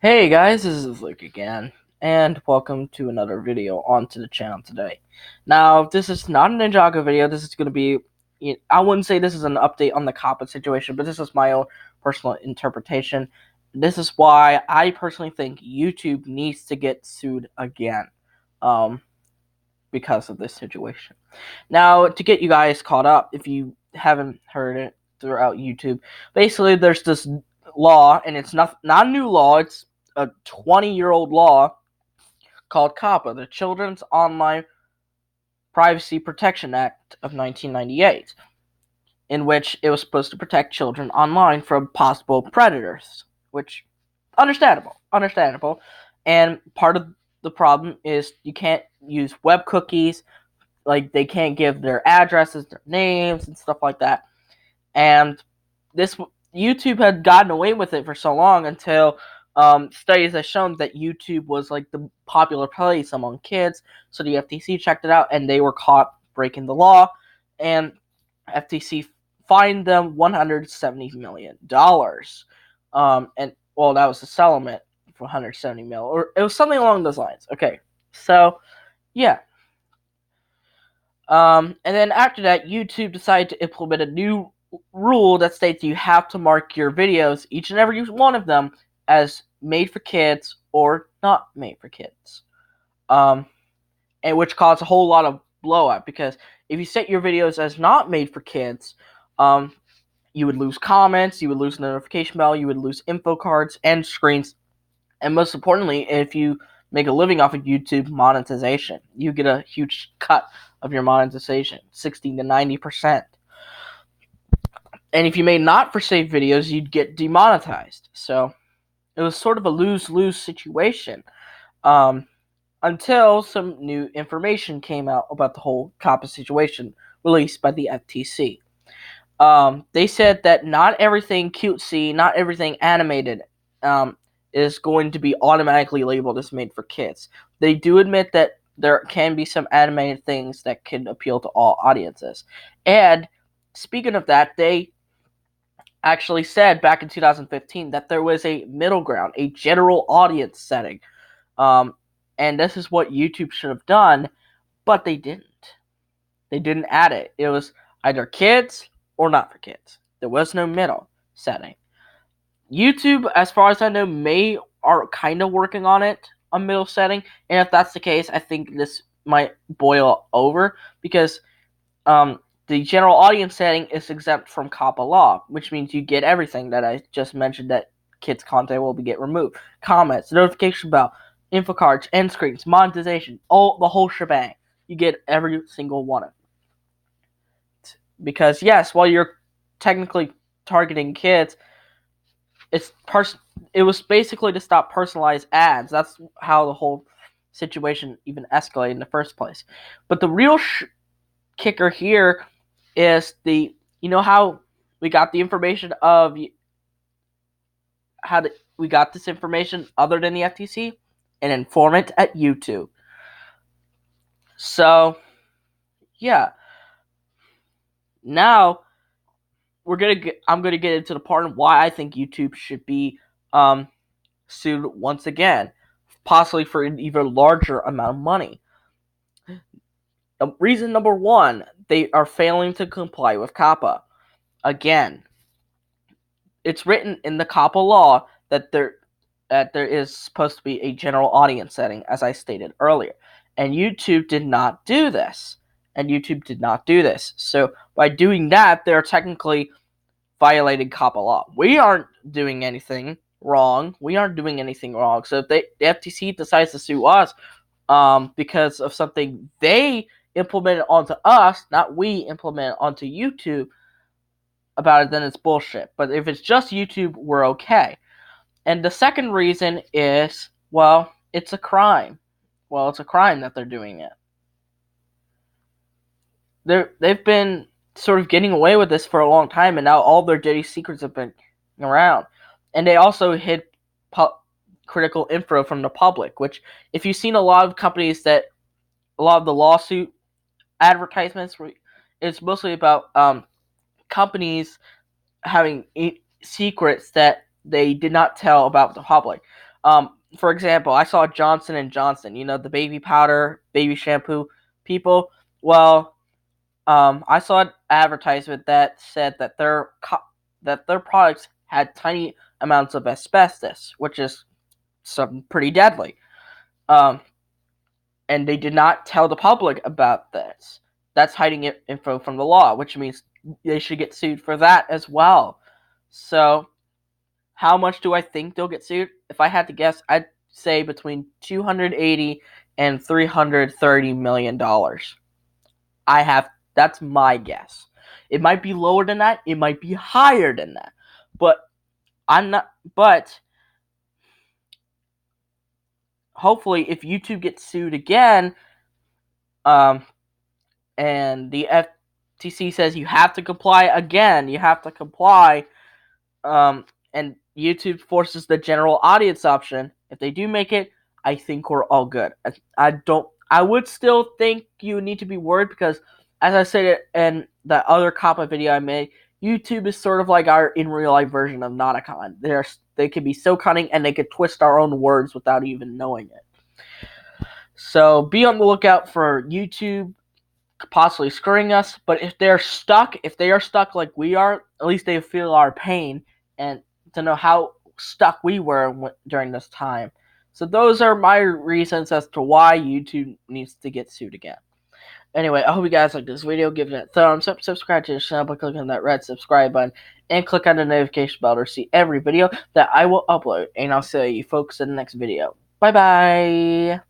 Hey guys, this is Luke again, and welcome to another video onto the channel today. Now, this is not a Ninjago video. This is going to be, I wouldn't say this is an update on the COPPA situation, but this is my own personal interpretation. This is why I personally think YouTube needs to get sued again, because of this situation. Now, to get you guys caught up, if you haven't heard it throughout YouTube, basically there's this law, and it's not a new law, it's a 20-year-old law called COPPA, the Children's Online Privacy Protection Act of 1998, in which it was supposed to protect children online from possible predators, which, understandable, and part of the problem is you can't use web cookies, like they can't give their addresses, their names, and stuff like that, and this YouTube had gotten away with it for so long until studies have shown that YouTube was like the popular place among kids. So the FTC checked it out, and they were caught breaking the law, and FTC fined them $170 million. And well, that was the settlement for 170 mil, or it was something along those lines. Okay, so yeah. And then after that, YouTube decided to implement a new rule that states you have to mark your videos, each and every one of them, as made for kids or not made for kids. And which caused a whole lot of blow up, because if you set your videos as not made for kids, you would lose comments, you would lose notification bell, you would lose info cards and screens, and most importantly, if you make a living off of YouTube, monetization. You get a huge cut of your monetization, 60 to 90%. And if you made not for safe videos, you'd get demonetized. So it was sort of a lose-lose situation, until some new information came out about the whole COPPA situation released by the FTC. They said that not everything cutesy, not everything animated, is going to be automatically labeled as made for kids. They do admit that there can be some animated things that can appeal to all audiences. And speaking of that, they actually said back in 2015 that there was a middle ground, a general audience setting. And this is what YouTube should have done, but they didn't. They didn't add it. It was either kids or not for kids. There was no middle setting. YouTube, as far as I know, are kind of working on it, a middle setting, and if that's the case, I think this might boil over, because the general audience setting is exempt from COPPA law, which means you get everything that I just mentioned, that kids' content will get removed. Comments, notification bell, info cards, end screens, monetization, the whole shebang. You get every single one of them. Because yes, while you're technically targeting kids, it was basically to stop personalized ads. That's how the whole situation even escalated in the first place. But the real kicker here is how we got the information of we got this information other than the FTC? An informant at YouTube. So yeah, now I'm gonna get into the part of why I think YouTube should be sued once again, possibly for an even larger amount of money. Reason number one, they are failing to comply with COPPA. Again, it's written in the COPPA law that there is supposed to be a general audience setting, as I stated earlier. And YouTube did not do this. So by doing that, they're technically violating COPPA law. We aren't doing anything wrong. So if the FTC decides to sue us because of something they implemented onto us, not we implement onto YouTube about it, then it's bullshit. But if it's just YouTube, we're okay. And the second reason is, well, it's a crime. It's a crime that they're doing it. They've been sort of getting away with this for a long time, and now all their dirty secrets have been around. And they also hid critical info from the public, which, if you've seen a lot of the lawsuit advertisements, it's mostly about companies having secrets that they did not tell about the public. For example, I saw Johnson and Johnson, the baby powder, baby shampoo people. Well, I saw an advertisement that said that their products had tiny amounts of asbestos, which is something pretty deadly. Um, and they did not tell the public about this. That's hiding info from the law, which means they should get sued for that as well. So, how much do I think they'll get sued? If I had to guess, I'd say between 280 and 330 million dollars. That's my guess. It might be lower than that, it might be higher than that. But I'm not but hopefully if YouTube gets sued again, um and the FTC says you have to comply again, you have to comply, and YouTube forces the general audience option. If they do make it, I think we're all good. I would still think you need to be worried because, as I said in the other COPPA video I made, YouTube is sort of like our in real life version of Nauticon. They can be so cunning and they could twist our own words without even knowing it. So be on the lookout for YouTube possibly screwing us, but if they are stuck like we are, at least they feel our pain and to know how stuck we were during this time. So those are my reasons as to why YouTube needs to get sued again. Anyway, I hope you guys like this video. Give it a thumbs up, subscribe to the channel by clicking on that red subscribe button, and click on the notification bell to see every video that I will upload. And I'll see you folks in the next video. Bye bye!